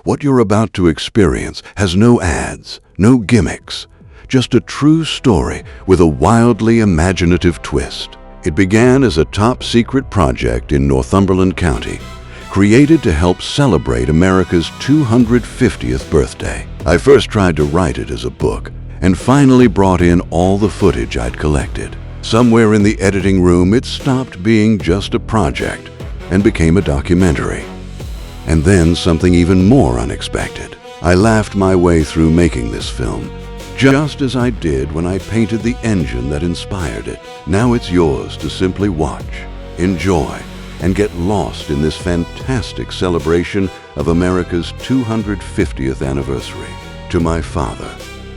What you're about to experience has no ads, no gimmicks, just a true story with a wildly imaginative twist. It began as a top-secret project in Northumberland County, created to help celebrate America's 250th birthday. I first tried to write it as a book, and finally brought in all the footage I'd collected. Somewhere in the editing room, it stopped being just a project and became a documentary. And then something even more unexpected. I laughed my way through making this film, just as I did when I painted the engine that inspired it. Now it's yours to simply watch, enjoy, and get lost in this fantastic celebration of America's 250th anniversary. To my father,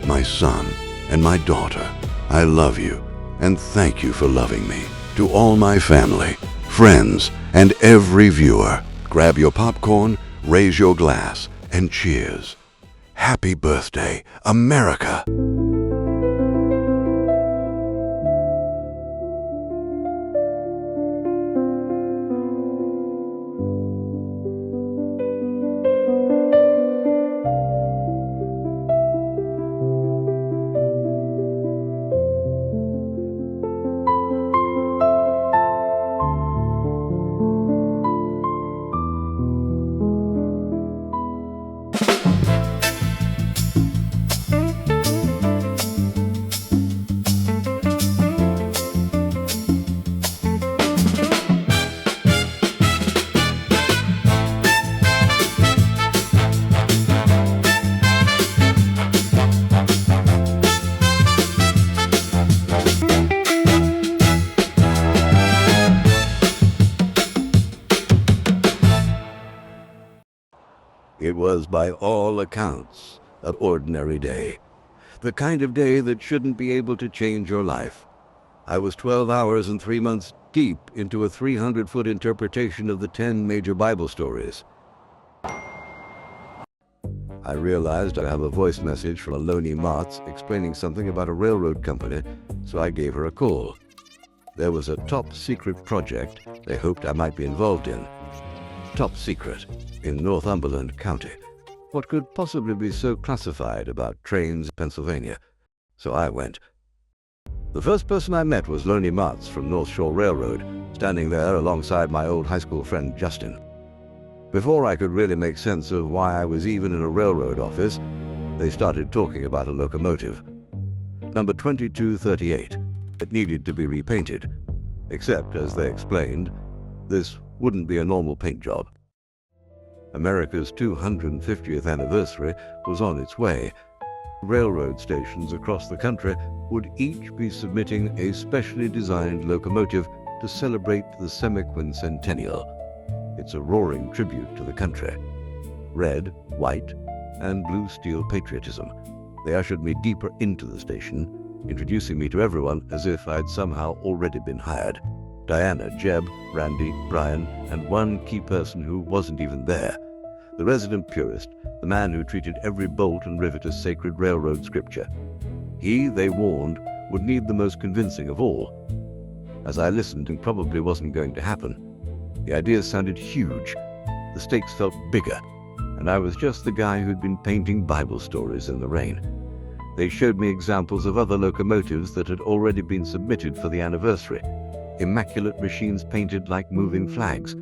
my son, and my daughter, I love you, and thank you for loving me. To all my family, friends, and every viewer, grab your popcorn, raise your glass, and cheers. Happy birthday, America! It was, by all accounts, an ordinary day. The kind of day that shouldn't be able to change your life. I was 12 hours and 3 months deep into a 300-foot interpretation of the 10 major Bible stories. I realized I have a voice message from Lonnie Martz explaining something about a railroad company, so I gave her a call. There was a top-secret project they hoped I might be involved in. Top secret, in Northumberland County. What could possibly be so classified about trains in Pennsylvania? So I went. The first person I met was Lonnie Martz from North Shore Railroad, standing there alongside my old high school friend Justin. Before I could really make sense of why I was even in a railroad office, they started talking about a locomotive. Number 2238. It needed to be repainted. Except, as they explained, this wouldn't be a normal paint job. America's 250th anniversary was on its way. Railroad stations across the country would each be submitting a specially designed locomotive to celebrate the semiquincentennial. It's a roaring tribute to the country. Red, white, and blue steel patriotism. They ushered me deeper into the station, introducing me to everyone as if I'd somehow already been hired. Diana, Jeb, Randy, Brian, and one key person who wasn't even there. The resident purist, the man who treated every bolt and rivet as sacred railroad scripture. He, they warned, would need the most convincing of all. As I listened, it probably wasn't going to happen. The ideas sounded huge. The stakes felt bigger, and I was just the guy who'd been painting Bible stories in the rain. They showed me examples of other locomotives that had already been submitted for the anniversary. Immaculate machines painted like moving flags.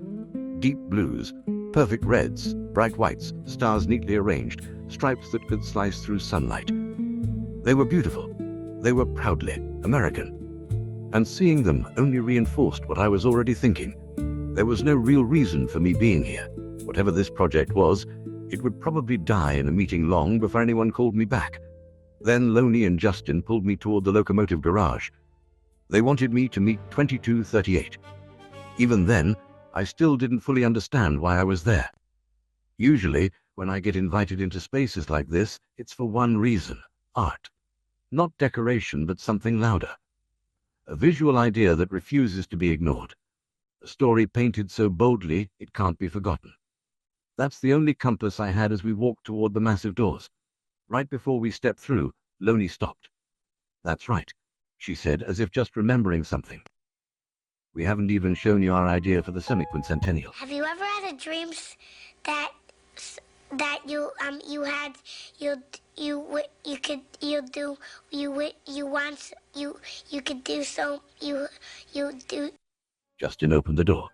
Deep blues, perfect reds, bright whites, stars neatly arranged, stripes that could slice through sunlight. They were beautiful. They were proudly American. And seeing them only reinforced what I was already thinking. There was no real reason for me being here. Whatever this project was, it would probably die in a meeting long before anyone called me back. Then Lonnie and Justin pulled me toward the locomotive garage. They wanted me to meet 2238. Even then, I still didn't fully understand why I was there. Usually, when I get invited into spaces like this, it's for one reason: art. Not decoration, but something louder. A visual idea that refuses to be ignored. A story painted so boldly it can't be forgotten. That's the only compass I had as we walked toward the massive doors. Right before we stepped through, Lonnie stopped. "That's right," she said, as if just remembering something. "We haven't even shown you our idea for the semiquincentennial." Have you ever had a dream that that you could do so you do. Justin opened the door.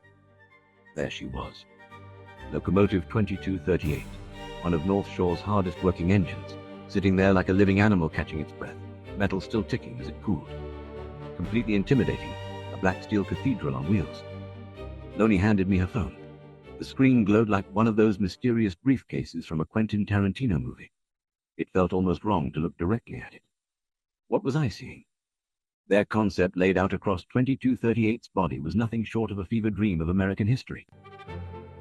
There she was. Locomotive 2238, one of North Shore's hardest working engines, sitting there like a living animal catching its breath, metal still ticking as it cooled. Completely intimidating, a black steel cathedral on wheels. Lonnie handed me her phone. The screen glowed like one of those mysterious briefcases from a Quentin Tarantino movie. It felt almost wrong to look directly at it. What was I seeing? Their concept laid out across 2238's body was nothing short of a fever dream of American history.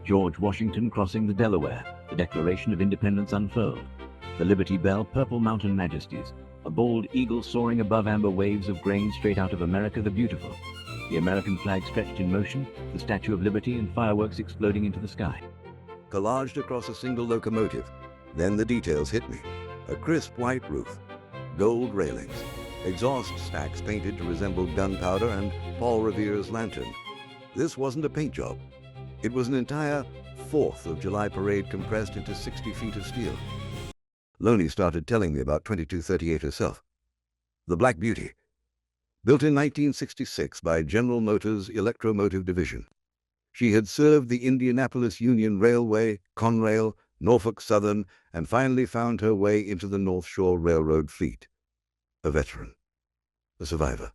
George Washington crossing the Delaware, the Declaration of Independence unfurled, the Liberty Bell, purple mountain majesties, a bold eagle soaring above amber waves of grain straight out of America the Beautiful, the American flag stretched in motion, the Statue of Liberty and fireworks exploding into the sky. Collaged across a single locomotive. Then the details hit me. A crisp white roof, gold railings, exhaust stacks painted to resemble gunpowder and Paul Revere's lantern. This wasn't a paint job. It was an entire 4th of July parade compressed into 60 feet of steel. Lonnie started telling me about 2238 herself. The Black Beauty. Built in 1966 by General Motors Electromotive Division. She had served the Indianapolis Union Railway, Conrail, Norfolk Southern, and finally found her way into the North Shore Railroad fleet. A veteran. A survivor.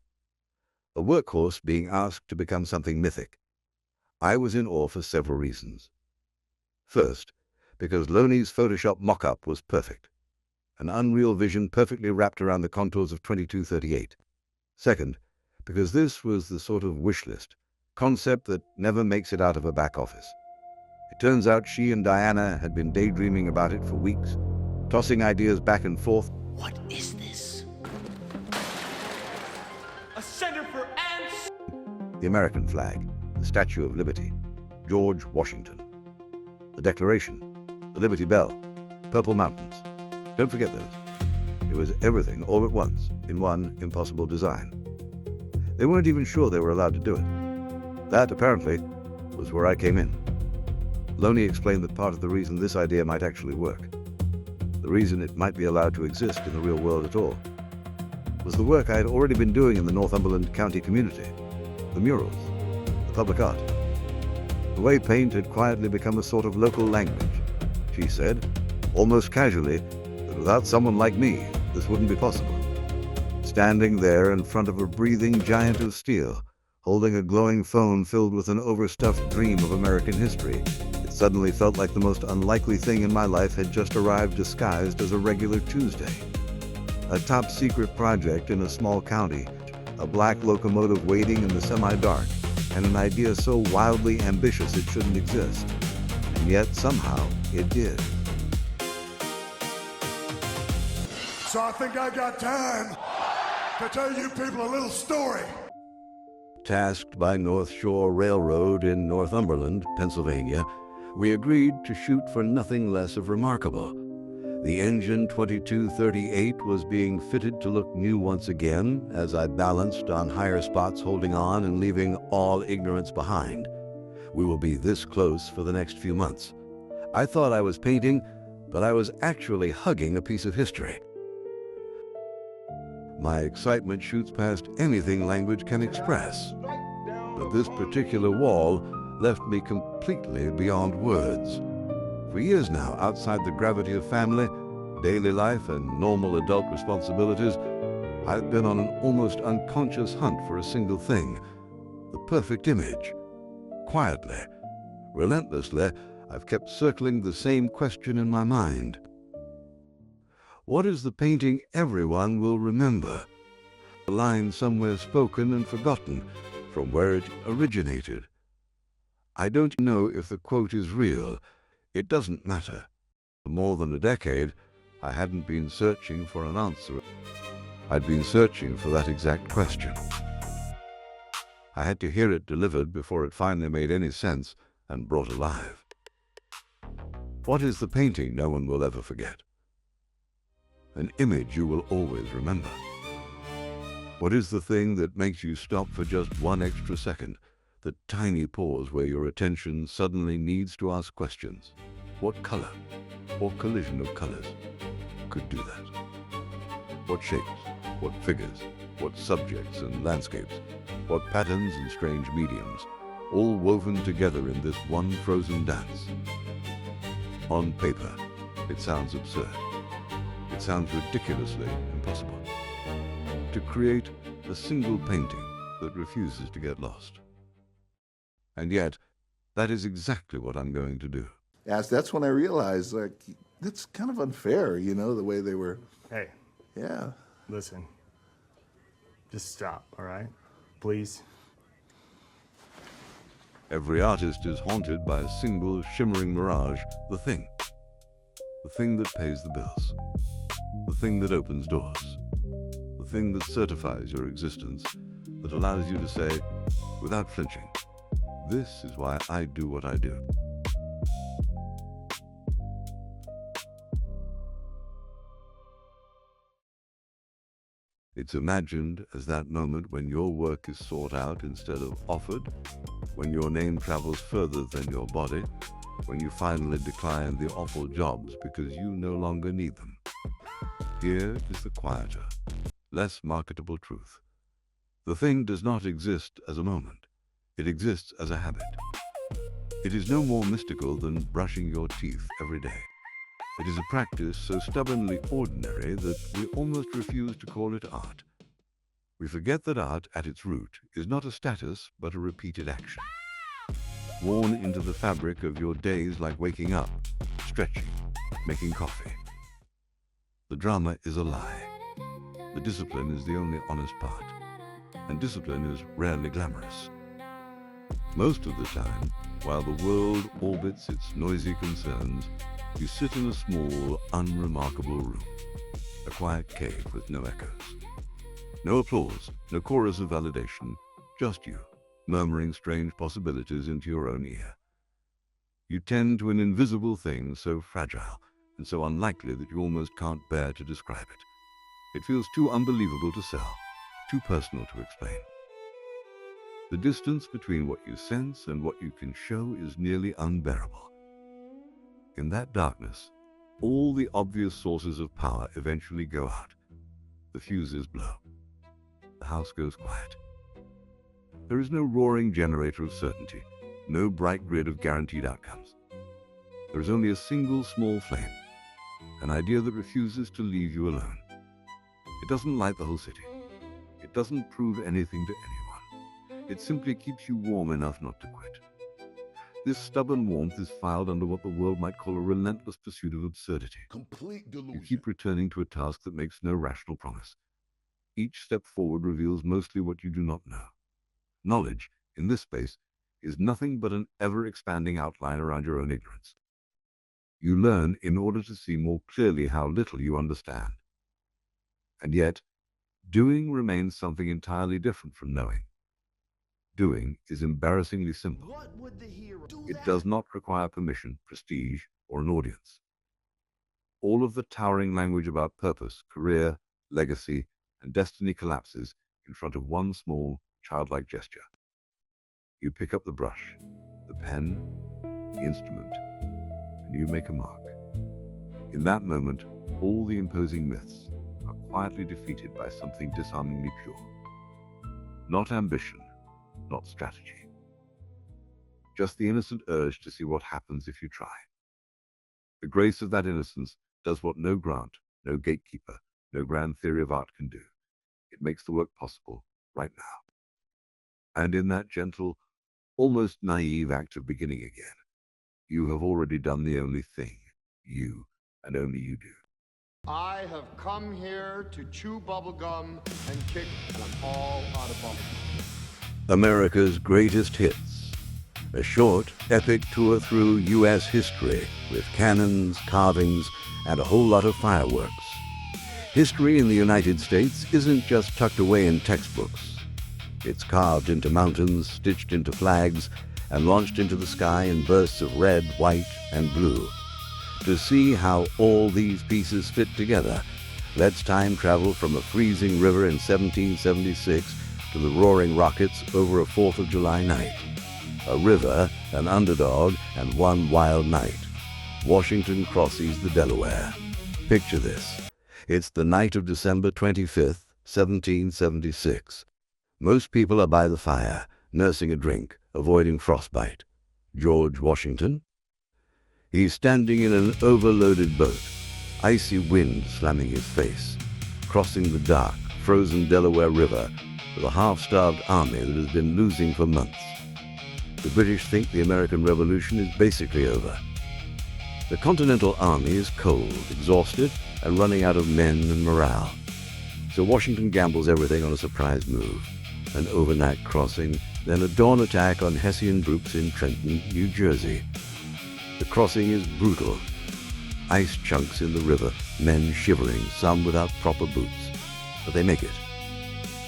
A workhorse being asked to become something mythic. I was in awe for several reasons. First, because Lonnie's Photoshop mock-up was perfect. An Unreal Vision perfectly wrapped around the contours of 2238. Second, because this was the sort of wish list, concept that never makes it out of a back office. It turns out she and Diana had been daydreaming about it for weeks, tossing ideas back and forth. What is this? A center for ants! The American flag, the Statue of Liberty, George Washington. The Declaration, the Liberty Bell, Purple Mountains. Don't forget those. It was everything all at once in one impossible design. They weren't even sure they were allowed to do it. That, apparently, was where I came in. Lonnie explained that part of the reason this idea might actually work, the reason it might be allowed to exist in the real world at all, was the work I had already been doing in the Northumberland County community, the murals, the public art. The way paint had quietly become a sort of local language. She said, almost casually, that without someone like me, this wouldn't be possible. Standing there in front of a breathing giant of steel, holding a glowing phone filled with an overstuffed dream of American history, it suddenly felt like the most unlikely thing in my life had just arrived disguised as a regular Tuesday. A top-secret project in a small county, a black locomotive waiting in the semi-dark, and an idea so wildly ambitious it shouldn't exist. And yet, somehow, it did. So I think I got time to tell you people a little story. Tasked by North Shore Railroad in Northumberland, Pennsylvania, we agreed to shoot for nothing less of remarkable. The engine 2238 was being fitted to look new once again as I balanced on higher spots, holding on and leaving all ignorance behind. We will be this close for the next few months. I thought I was painting, but I was actually hugging a piece of history. My excitement shoots past anything language can express. But this particular wall left me completely beyond words. For years now, outside the gravity of family, daily life, and normal adult responsibilities, I've been on an almost unconscious hunt for a single thing, the perfect image. Quietly, relentlessly, I've kept circling the same question in my mind. What is the painting everyone will remember? A line somewhere spoken and forgotten from where it originated. I don't know if the quote is real. It doesn't matter. For more than a decade, I hadn't been searching for an answer. I'd been searching for that exact question. I had to hear it delivered before it finally made any sense and brought alive. What is the painting no one will ever forget? An image you will always remember. What is the thing that makes you stop for just one extra second, the tiny pause where your attention suddenly needs to ask questions? What color or collision of colors could do that? What shapes, what figures, what subjects and landscapes, what patterns and strange mediums, all woven together in this one frozen dance. On paper, it sounds absurd. It sounds ridiculously impossible. To create a single painting that refuses to get lost. And yet, that is exactly what I'm going to do. That's when I realized, like, that's kind of unfair, you know, the way they were. Hey, Yeah. listen. Just stop, all right? Please. Every artist is haunted by a single shimmering mirage, the thing. The thing that pays the bills. The thing that opens doors. The thing that certifies your existence, that allows you to say, without flinching, this is why I do what I do. It's imagined as that moment when your work is sought out instead of offered, when your name travels further than your body, when you finally decline the awful jobs because you no longer need them. Here is the quieter, less marketable truth. The thing does not exist as a moment. It exists as a habit. It is no more mystical than brushing your teeth every day. It is a practice so stubbornly ordinary that we almost refuse to call it art. We forget that art, at its root, is not a status but a repeated action. Worn into the fabric of your days like waking up, stretching, making coffee. The drama is a lie. The discipline is the only honest part. And discipline is rarely glamorous. Most of the time, while the world orbits its noisy concerns, you sit in a small, unremarkable room, a quiet cave with no echoes. No applause, no chorus of validation, just you, murmuring strange possibilities into your own ear. You tend to an invisible thing so fragile and so unlikely that you almost can't bear to describe it. It feels too unbelievable to sell, too personal to explain. The distance between what you sense and what you can show is nearly unbearable. In that darkness, all the obvious sources of power eventually go out. The fuses blow. The house goes quiet. There is no roaring generator of certainty, no bright grid of guaranteed outcomes. There is only a single small flame, an idea that refuses to leave you alone. It doesn't light the whole city. It doesn't prove anything to anyone. It simply keeps you warm enough not to quit. This stubborn warmth is filed under what the world might call a relentless pursuit of absurdity. Complete You delusion. keep returning to a task that makes no rational promise. Each step forward reveals mostly what you do not know. Knowledge, in this space, is nothing but an ever-expanding outline around your own ignorance. You learn in order to see more clearly how little you understand. And yet, doing remains something entirely different from knowing. Doing is embarrassingly simple. What would the hero do? It does not require permission, prestige, or an audience. All of the towering language about purpose, career, legacy, and destiny collapses in front of one small, childlike gesture. You pick up the brush, the pen, the instrument, and you make a mark. In that moment, all the imposing myths are quietly defeated by something disarmingly pure. Not ambition, not strategy. Just the innocent urge to see what happens if you try. The grace of that innocence does what no grant, no gatekeeper, no grand theory of art can do. It makes the work possible right now. And in that gentle, almost naive act of beginning again, you have already done the only thing you and only you do. I have come here to chew bubblegum and kick, and I'm all out of bubblegum. America's Greatest Hits, a short, epic tour through U.S. history with cannons, carvings, and a whole lot of fireworks. History in the United States isn't just tucked away in textbooks. It's carved into mountains, stitched into flags, and launched into the sky in bursts of red, white, and blue. To see how all these pieces fit together, let's time travel from a freezing river in 1776 to the roaring rockets over a 4th of July night. A river, an underdog, and one wild night. Washington crosses the Delaware. Picture this. It's the night of December 25th, 1776. Most people are by the fire, nursing a drink, avoiding frostbite. George Washington? He's standing in an overloaded boat, icy wind slamming his face, crossing the dark, frozen Delaware River with a half-starved army that has been losing for months. The British think the American Revolution is basically over. The Continental Army is cold, exhausted, and running out of men and morale. So Washington gambles everything on a surprise move, an overnight crossing, then a dawn attack on Hessian troops in Trenton, New Jersey. The crossing is brutal. Ice chunks in the river, men shivering, some without proper boots. But they make it.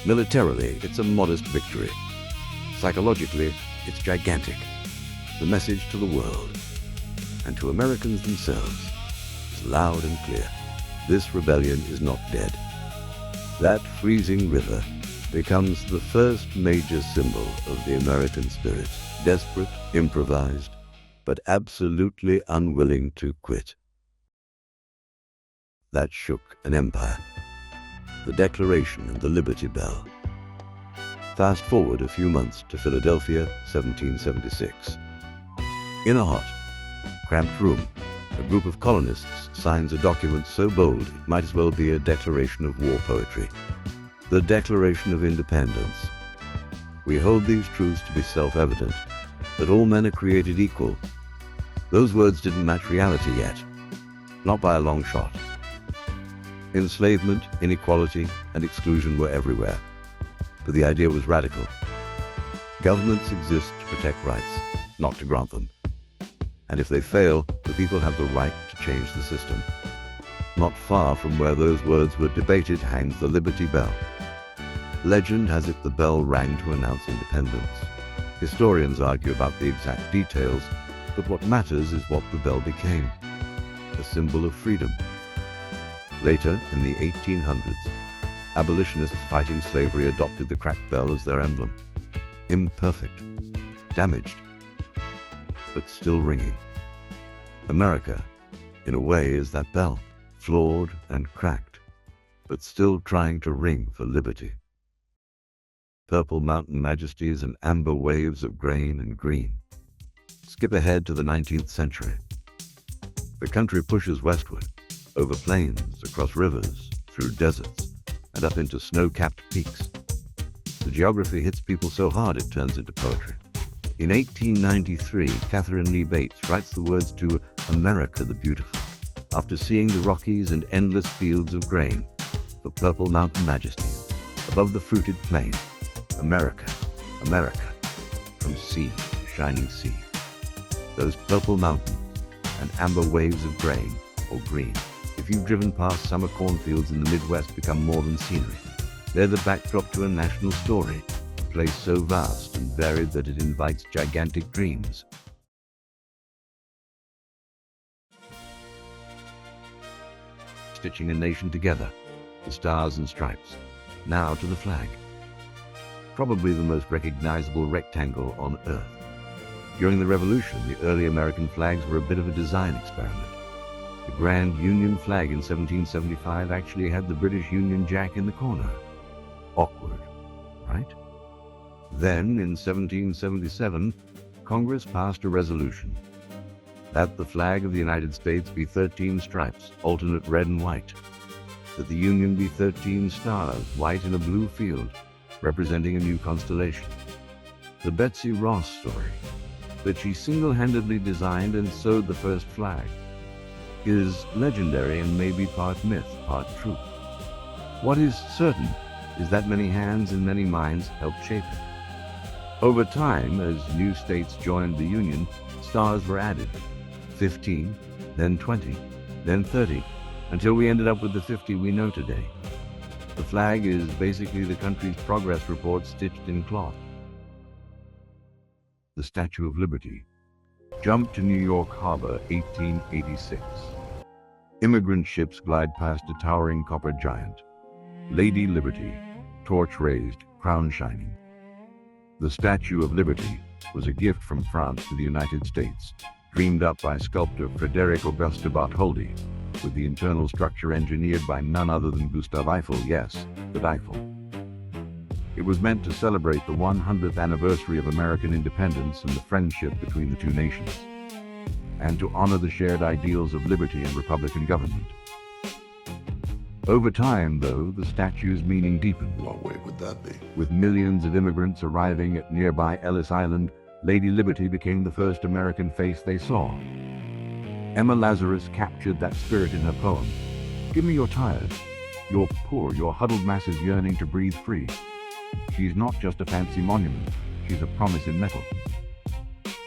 Militarily, it's a modest victory. Psychologically, it's gigantic. The message to the world, and to Americans themselves, is loud and clear. This rebellion is not dead. That freezing river becomes the first major symbol of the American spirit, desperate, improvised, but absolutely unwilling to quit. That shook an empire. The Declaration and the Liberty Bell. Fast forward a few months to Philadelphia, 1776. In a hot, cramped room, a group of colonists signs a document so bold it might as well be a declaration of war poetry. The Declaration of Independence. We hold these truths to be self-evident, that all men are created equal. Those words didn't match reality yet, not by a long shot. Enslavement, inequality, and exclusion were everywhere, but the idea was radical. Governments exist to protect rights, not to grant them. And if they fail, the people have the right to change the system. Not far from where those words were debated hangs the Liberty Bell. Legend has it the bell rang to announce independence. Historians argue about the exact details, but what matters is what the bell became, a symbol of freedom. Later, in the 1800s, abolitionists fighting slavery adopted the cracked bell as their emblem. Imperfect, damaged, but still ringing. America, in a way, is that bell, flawed and cracked, but still trying to ring for liberty. Purple mountain majesties and amber waves of grain and green. Skip ahead to the 19th century. The country pushes westward, over plains, across rivers, through deserts, and up into snow-capped peaks. The geography hits people so hard it turns into poetry. In 1893, Catherine Lee Bates writes the words to America the Beautiful, after seeing the Rockies and endless fields of grain, the purple mountain majesties, above the fruited plain. America, America, from sea to shining sea. Those purple mountains and amber waves of grain, or green, if you've driven past summer cornfields in the Midwest, become more than scenery. They're the backdrop to a national story, a place so vast and varied that it invites gigantic dreams. Stitching a nation together, the stars and stripes. Now to the flag. Probably the most recognizable rectangle on Earth. During the Revolution, the early American flags were a bit of a design experiment. The Grand Union flag in 1775 actually had the British Union Jack in the corner. Awkward, right? Then, in 1777, Congress passed a resolution that the flag of the United States be 13 stripes, alternate red and white. That the Union be 13 stars, white in a blue field, representing a new constellation. The Betsy Ross story, that she single-handedly designed and sewed the first flag, is legendary and maybe part myth, part truth. What is certain is that many hands and many minds helped shape it. Over time, as new states joined the Union, stars were added. 15, then 20, then 30, until we ended up with the 50 we know today. The flag is basically the country's progress report stitched in cloth. The Statue of Liberty. Jump to New York Harbor, 1886. Immigrant ships glide past a towering copper giant. Lady Liberty, torch raised, crown shining. The Statue of Liberty was a gift from France to the United States, dreamed up by sculptor Frederick Auguste Bartholdi, with the internal structure engineered by none other than Gustav Eiffel, yes, the Eiffel. It was meant to celebrate the 100th anniversary of American independence and the friendship between the two nations, and to honor the shared ideals of liberty and republican government. Over time, though, the statue's meaning deepened. What way would that be? With millions of immigrants arriving at nearby Ellis Island, Lady Liberty became the first American face they saw. Emma Lazarus captured that spirit in her poem. Give me your tired, your poor, your huddled masses yearning to breathe free. She's not just a fancy monument, she's a promise in metal.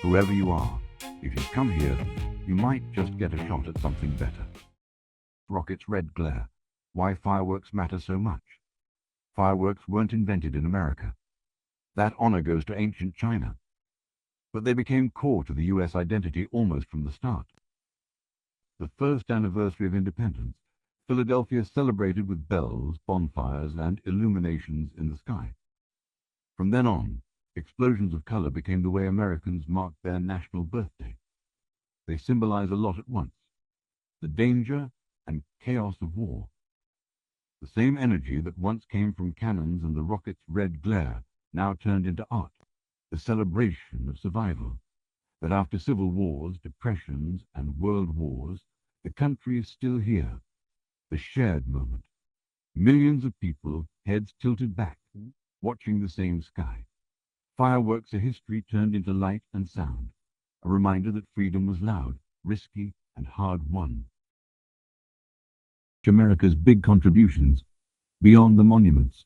Whoever you are, if you come here, you might just get a shot at something better. Rocket's red glare. Why fireworks matter so much. Fireworks weren't invented in America. That honor goes to ancient China. But they became core to the U.S. identity almost from the start. The first anniversary of independence, Philadelphia celebrated with bells, bonfires, and illuminations in the sky. From then on, explosions of color became the way Americans marked their national birthday. They symbolize a lot at once: the danger and chaos of war. The same energy that once came from cannons and the rocket's red glare now turned into art, the celebration of survival. That after civil wars, depressions, and world wars, the country is still here, the shared moment. Millions of people, heads tilted back, watching the same sky. Fireworks, a history turned into light and sound, a reminder that freedom was loud, risky, and hard-won. America's big contributions, beyond the monuments.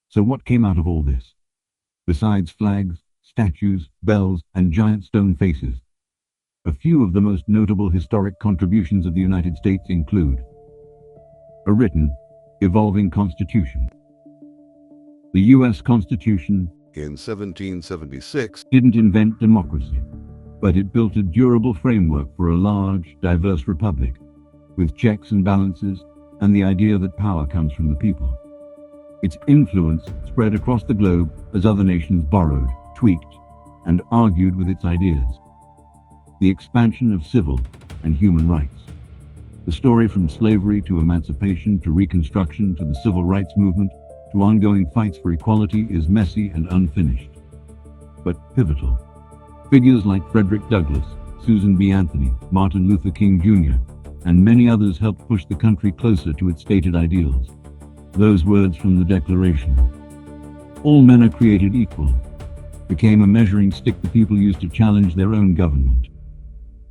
So what came out of all this? Besides flags, statues, bells, and giant stone faces, a few of the most notable historic contributions of the United States include a written, evolving Constitution. The U.S. Constitution In 1776, didn't invent democracy, but it built a durable framework for a large, diverse republic, with checks and balances, and the idea that power comes from the people. Its influence spread across the globe as other nations borrowed, tweaked, and argued with its ideas. The expansion of civil and human rights. The story from slavery to emancipation to Reconstruction to the civil rights movement to ongoing fights for equality is messy and unfinished, but pivotal. Figures like Frederick Douglass, Susan B. Anthony, Martin Luther King Jr., and many others helped push the country closer to its stated ideals. Those words from the Declaration, "All men are created equal," became a measuring stick the people used to challenge their own government.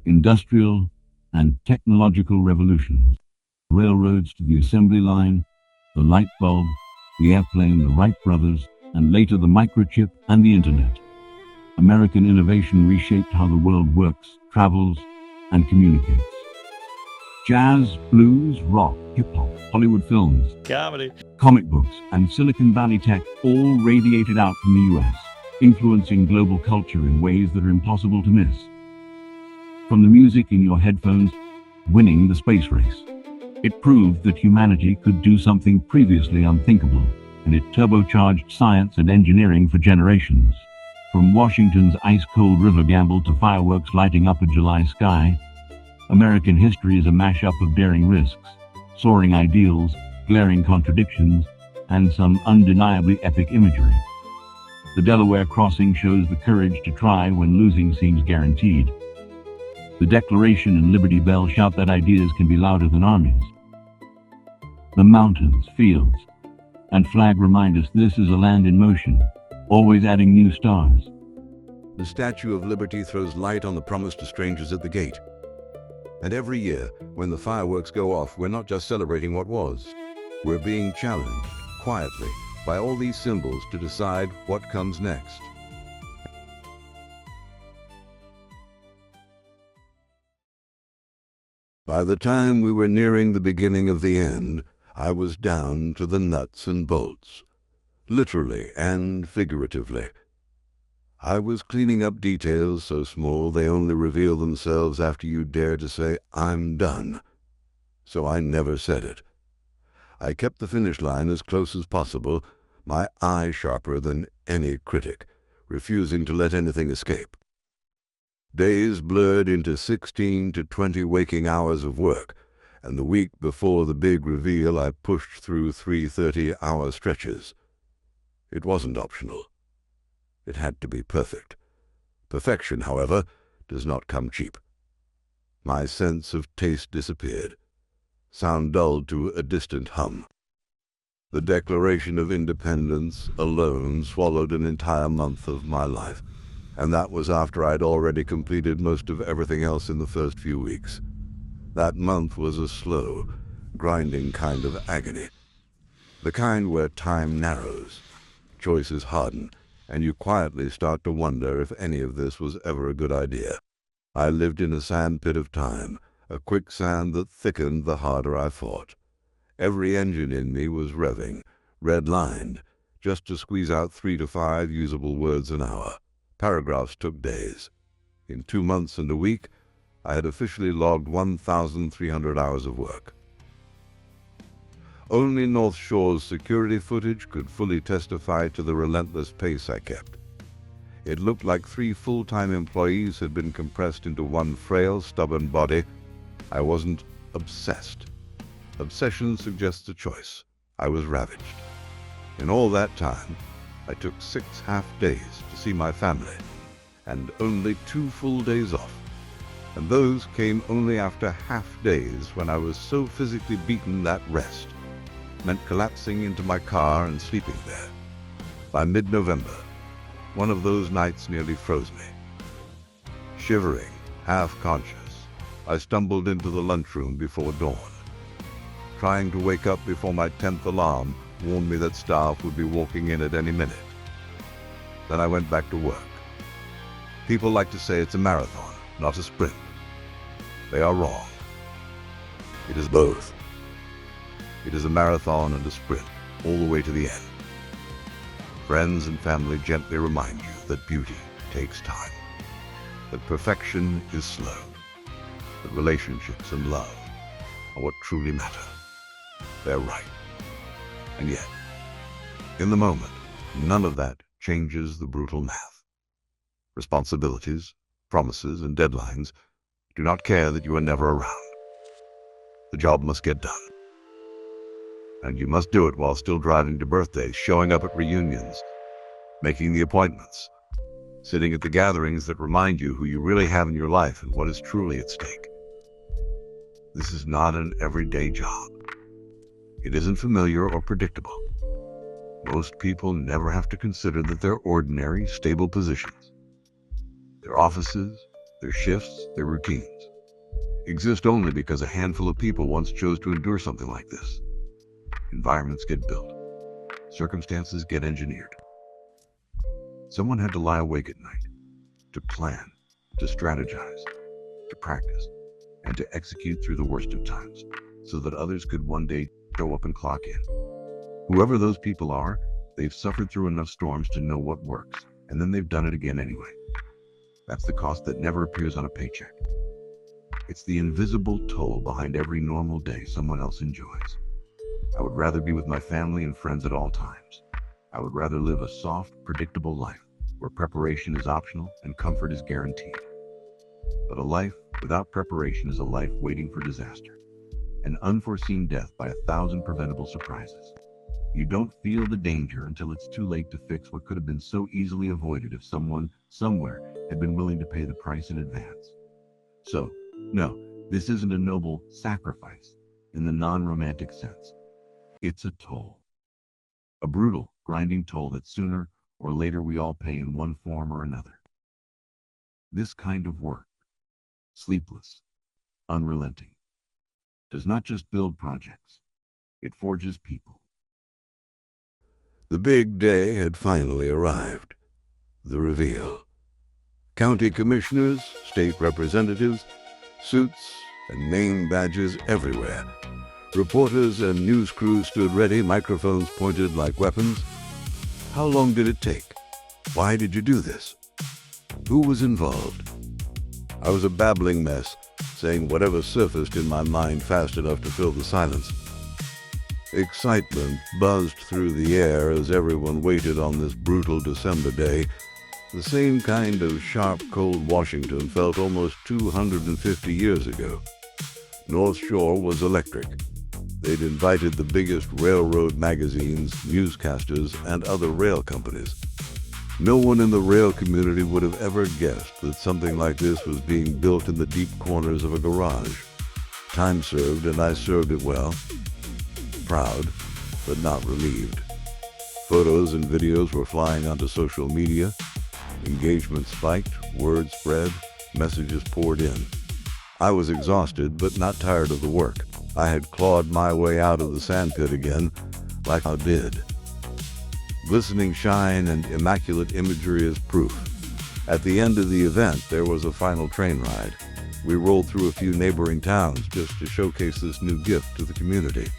Industrial and technological revolutions, railroads to the assembly line, the light bulb, the airplane, the Wright brothers, and later the microchip and the internet. American innovation reshaped how the world works, travels, and communicates. Jazz, blues, rock, hip-hop, Hollywood films, Comedy. comic books, and Silicon Valley tech all radiated out from the U.S., influencing global culture in ways that are impossible to miss. From the music in your headphones, winning the space race. It proved that humanity could do something previously unthinkable, and it turbocharged science and engineering for generations. From Washington's ice-cold river gamble to fireworks lighting up a July sky, American history is a mashup of daring risks, soaring ideals, glaring contradictions, and some undeniably epic imagery. The Delaware crossing shows the courage to try when losing seems guaranteed. The Declaration and Liberty Bell shout that ideas can be louder than armies. The mountains, fields, and flag remind us this is a land in motion, always adding new stars. The Statue of Liberty throws light on the promise to strangers at the gate. And every year, when the fireworks go off, we're not just celebrating what was. We're being challenged, quietly, by all these symbols to decide what comes next. By the time we were nearing the beginning of the end, I was down to the nuts and bolts, literally and figuratively. I was cleaning up details so small they only reveal themselves after you dare to say, "I'm done." So I never said it. I kept the finish line as close as possible, my eye sharper than any critic, refusing to let anything escape. Days blurred into 16 to 20 waking hours of work, and the week before the big reveal I pushed through 3 30-hour stretches. It wasn't optional. It had to be perfect. Perfection, however, does not come cheap. My sense of taste disappeared. Sound dulled to a distant hum. The Declaration of Independence alone swallowed an entire month of my life, and that was after I'd already completed most of everything else in the first few weeks. That month was a slow, grinding kind of agony. The kind where time narrows, choices harden, and you quietly start to wonder if any of this was ever a good idea. I lived in a sandpit of time, a quicksand that thickened the harder I fought. Every engine in me was revving, red-lined, just to squeeze out 3 to 5 usable words an hour. Paragraphs took days. In 2 months and a week, I had officially logged 1,300 hours of work. Only North Shore's security footage could fully testify to the relentless pace I kept. It looked like 3 full-time employees had been compressed into one frail, stubborn body. I wasn't obsessed. Obsession suggests a choice. I was ravaged. In all that time, I took 6 half-days to see my family, and only 2 full days off. And those came only after half-days when I was so physically beaten that rest meant collapsing into my car and sleeping there. By mid-November, one of those nights nearly froze me. Shivering, half-conscious, I stumbled into the lunchroom before dawn. Trying to wake up before my 10th alarm warned me that staff would be walking in at any minute. Then I went back to work. People like to say it's a marathon, not a sprint. They are wrong. It is both. It is a marathon and a sprint, all the way to the end. Friends and family gently remind you that beauty takes time, that perfection is slow, that relationships and love are what truly matter. They're right. And yet, in the moment, none of that changes the brutal math. Responsibilities, promises, and deadlines do not care that you are never around. The job must get done. And you must do it while still driving to birthdays, showing up at reunions, making the appointments, sitting at the gatherings that remind you who you really have in your life and what is truly at stake. This is not an everyday job. It isn't familiar or predictable. Most people never have to consider that their ordinary, stable positions, their offices, their shifts, their routines, exist only because a handful of people once chose to endure something like this. Environments get built. Circumstances get engineered. Someone had to lie awake at night, to plan, to strategize, to practice, and to execute through the worst of times, so that others could one day show up and clock in. Whoever those people are, they've suffered through enough storms to know what works, and then they've done it again anyway. That's the cost that never appears on a paycheck. It's the invisible toll behind every normal day someone else enjoys. I would rather be with my family and friends at all times. I would rather live a soft, predictable life where preparation is optional and comfort is guaranteed. But a life without preparation is a life waiting for disaster, an unforeseen death by 1,000 preventable surprises. You don't feel the danger until it's too late to fix what could have been so easily avoided if someone, somewhere, had been willing to pay the price in advance. So, no, this isn't a noble sacrifice in the non-romantic sense. It's a toll. A brutal, grinding toll that sooner or later we all pay in one form or another. This kind of work, sleepless, unrelenting, does not just build projects, it forges people. The big day had finally arrived. The reveal. County commissioners, state representatives, suits and name badges everywhere. Reporters and news crews stood ready, microphones pointed like weapons. How long did it take? Why did you do this? Who was involved? I was a babbling mess, saying whatever surfaced in my mind fast enough to fill the silence. Excitement buzzed through the air as everyone waited on this brutal December day. The same kind of sharp, cold Washington felt almost 250 years ago. North Shore was electric. They'd invited the biggest railroad magazines, newscasters, and other rail companies. No one in the rail community would have ever guessed that something like this was being built in the deep corners of a garage. Time served, and I served it well. Proud, but not relieved. Photos and videos were flying onto social media. Engagement spiked, word spread, messages poured in. I was exhausted, but not tired of the work. I had clawed my way out of the sandpit again, like I did. Glistening shine and immaculate imagery is proof. At the end of the event, there was a final train ride. We rolled through a few neighboring towns just to showcase this new gift to the community.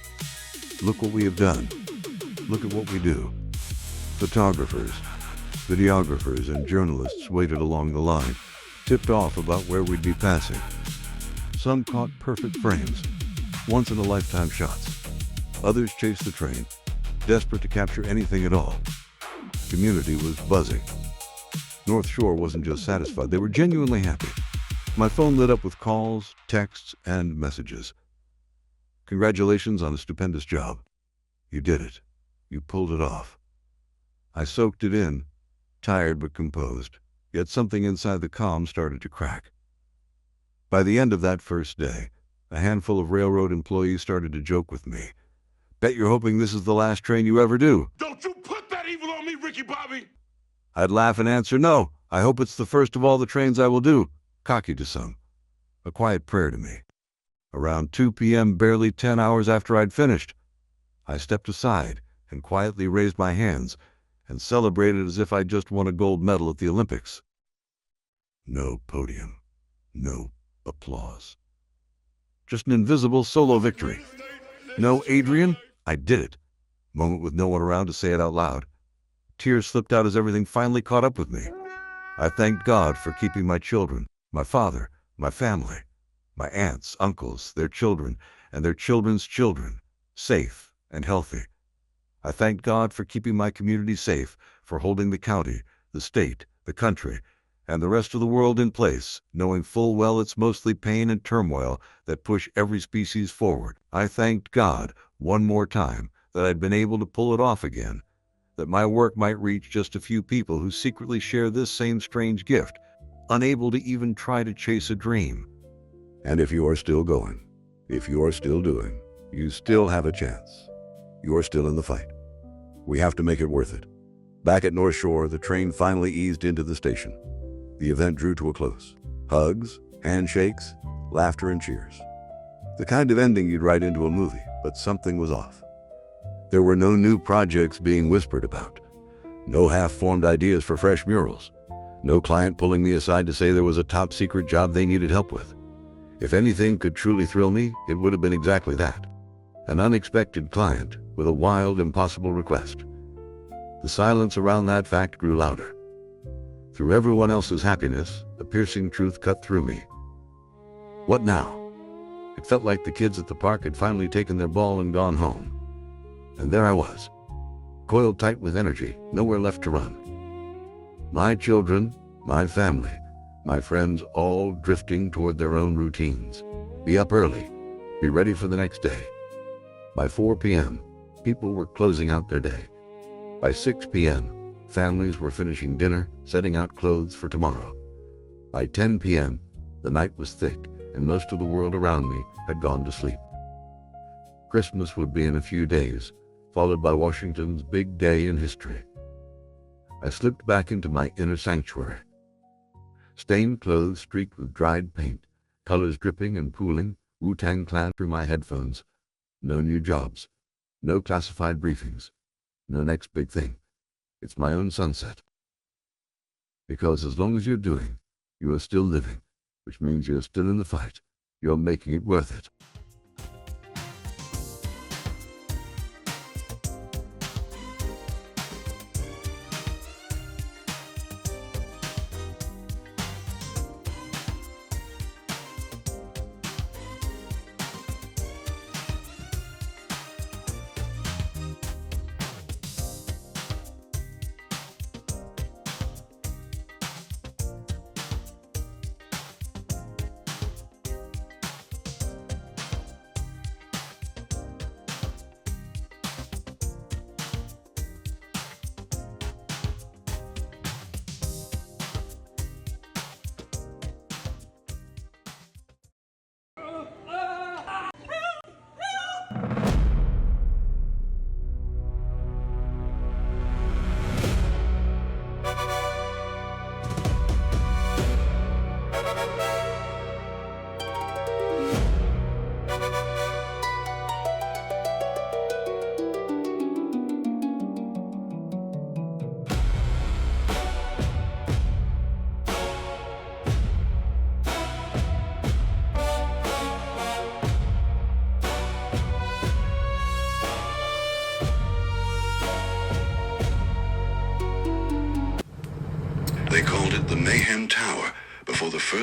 Look what we have done. Look at what we do. Photographers, videographers, and journalists waited along the line, tipped off about where we'd be passing. Some caught perfect frames, once-in-a-lifetime shots. Others chased the train, desperate to capture anything at all. Community was buzzing. North Shore wasn't just satisfied, they were genuinely happy. My phone lit up with calls, texts, and messages. Congratulations on a stupendous job. You did it. You pulled it off. I soaked it in, tired but composed, yet something inside the calm started to crack. By the end of that first day, a handful of railroad employees started to joke with me. Bet you're hoping this is the last train you ever do. Don't you put that evil on me, Ricky Bobby! I'd laugh and answer, no, I hope it's the first of all the trains I will do, cocky to some. A quiet prayer to me. Around 2 p.m., barely 10 hours after I'd finished, I stepped aside and quietly raised my hands and celebrated as if I'd just won a gold medal at the Olympics. No podium, no applause. Just an invisible solo victory. No, Adrian, I did it. Moment with no one around to say it out loud. Tears slipped out as everything finally caught up with me. I thanked God for keeping my children, my father, my family, my aunts, uncles, their children, and their children's children, safe and healthy. I thanked God for keeping my community safe, for holding the county, the state, the country, and the rest of the world in place, knowing full well it's mostly pain and turmoil that push every species forward. I thanked God one more time that I'd been able to pull it off again, that my work might reach just a few people who secretly share this same strange gift, unable to even try to chase a dream. And if you are still going, if you are still doing, you still have a chance. You're still in the fight. We have to make it worth it. Back at North Shore, the train finally eased into the station. The event drew to a close. Hugs, handshakes, laughter, and cheers. The kind of ending you'd write into a movie, but something was off. There were no new projects being whispered about. No half-formed ideas for fresh murals. No client pulling me aside to say there was a top-secret job they needed help with. If anything could truly thrill me, it would have been exactly that. An unexpected client with a wild, impossible request. The silence around that fact grew louder. Through everyone else's happiness, a piercing truth cut through me. What now? It felt like the kids at the park had finally taken their ball and gone home. And there I was, coiled tight with energy, nowhere left to run. My children, my family, my friends all drifting toward their own routines. Be up early, be ready for the next day. By 4 p.m., people were closing out their day. By 6 p.m., families were finishing dinner, setting out clothes for tomorrow. By 10 p.m., the night was thick, and most of the world around me had gone to sleep. Christmas would be in a few days, followed by Washington's big day in history. I slipped back into my inner sanctuary. Stained clothes streaked with dried paint, colors dripping and pooling, Wu-Tang Clan through my headphones. No new jobs, no classified briefings, no next big thing. It's my own sunset. Because as long as you're doing, you are still living, which means you're still in the fight. You're making it worth it.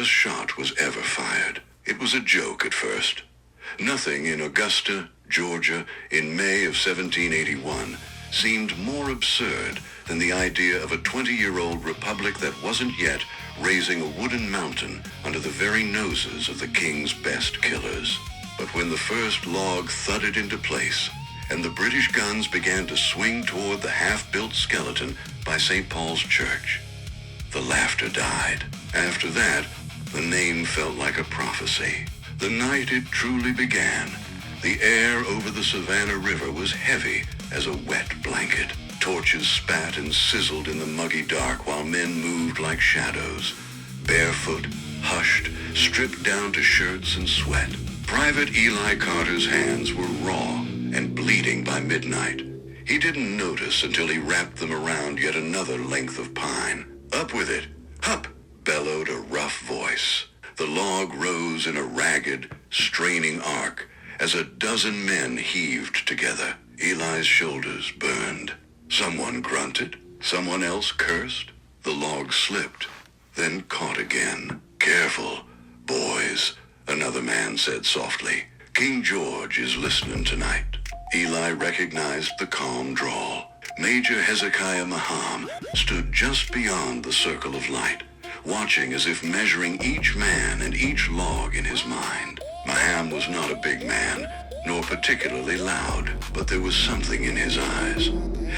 first shot was ever fired. It was a joke at first. Nothing in Augusta, Georgia, in May of 1781 seemed more absurd than the idea of a 20-year-old republic that wasn't yet raising a wooden mountain under the very noses of the king's best killers. But when the first log thudded into place and the British guns began to swing toward the half-built skeleton by St. Paul's Church, the laughter died. After that, the name felt like a prophecy. The night it truly began, the air over the Savannah River was heavy as a wet blanket. Torches spat and sizzled in the muggy dark while men moved like shadows, barefoot, hushed, stripped down to shirts and sweat. Private Eli Carter's hands were raw and bleeding by midnight. He didn't notice until he wrapped them around yet another length of pine. Up with it! Hup! Bellowed a rough voice. The log rose in a ragged, straining arc as a dozen men heaved together. Eli's shoulders burned. Someone grunted. Someone else cursed. The log slipped, then caught again. Careful, boys, another man said softly. King George is listening tonight. Eli recognized the calm drawl. Major Hezekiah Maham stood just beyond the circle of light, watching as if measuring each man and each log in his mind. Maham was not a big man, nor particularly loud, but there was something in his eyes,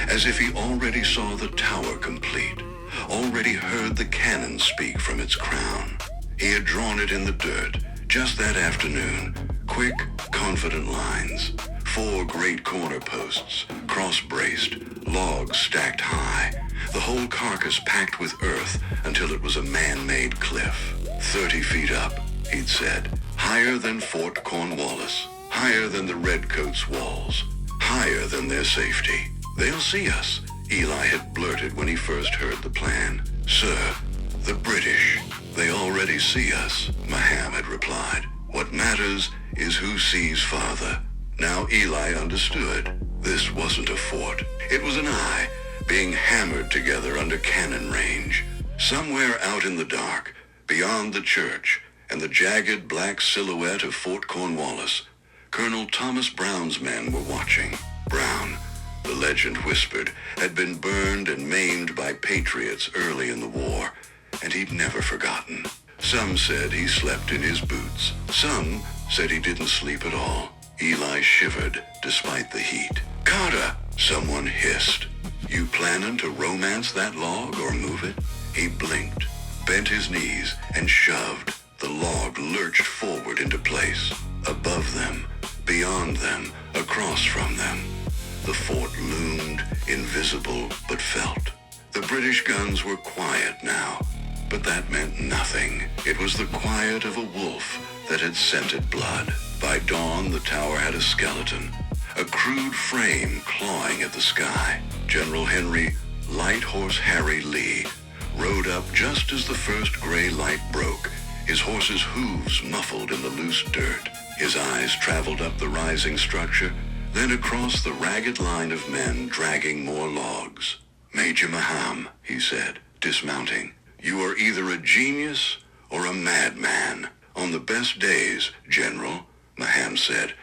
as if he already saw the tower complete, already heard the cannon speak from its crown. He had drawn it in the dirt just that afternoon, quick, confident lines. 4 great corner posts, cross-braced, logs stacked high, the whole carcass packed with earth until it was a man-made cliff. 30 feet up, he'd said, higher than Fort Cornwallis, higher than the Redcoats' walls, higher than their safety. They'll see us, Eli had blurted when he first heard the plan. Sir, the British, they already see us, Maham had replied. What matters is who sees farther. Now Eli understood. This wasn't a fort. It was an eye, being hammered together under cannon range. Somewhere out in the dark, beyond the church and the jagged black silhouette of Fort Cornwallis, Colonel Thomas Brown's men were watching. Brown, the legend whispered, had been burned and maimed by patriots early in the war, and he'd never forgotten. Some said he slept in his boots. Some said he didn't sleep at all. Eli shivered despite the heat. Carter, someone hissed. You planning to romance that log or move it? He blinked, bent his knees, and shoved. The log lurched forward into place. Above them, beyond them, across from them. The fort loomed, invisible but felt. The British guns were quiet now, but that meant nothing. It was the quiet of a wolf that had scented blood. By dawn, the tower had a skeleton, a crude frame clawing at the sky. General Henry Light Horse Harry Lee rode up just as the first gray light broke, his horse's hooves muffled in the loose dirt. His eyes traveled up the rising structure, then across the ragged line of men dragging more logs. Major Maham, he said, dismounting, you are either a genius or a madman. On the best days, General, Maham said,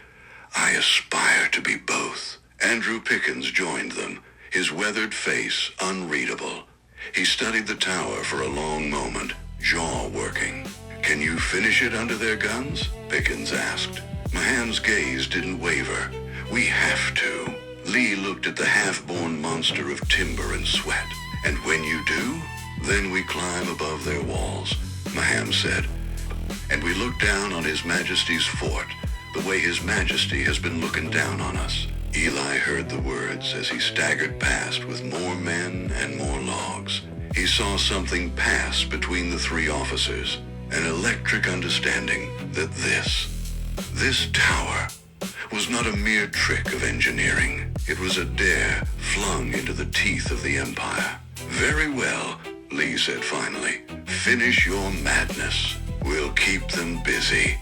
I aspire to be both. Andrew Pickens joined them, his weathered face unreadable. He studied the tower for a long moment, jaw working. Can you finish it under their guns? Pickens asked. Maham's gaze didn't waver. We have to. Lee looked at the half-born monster of timber and sweat. And when you do, then we climb above their walls, Maham said. And we look down on His Majesty's fort, the way His Majesty has been looking down on us. Eli heard the words as he staggered past with more men and more logs. He saw something pass between the 3 officers, an electric understanding that this tower was not a mere trick of engineering. It was a dare flung into the teeth of the Empire. Very well, Lee said finally. Finish your madness. We'll keep them busy.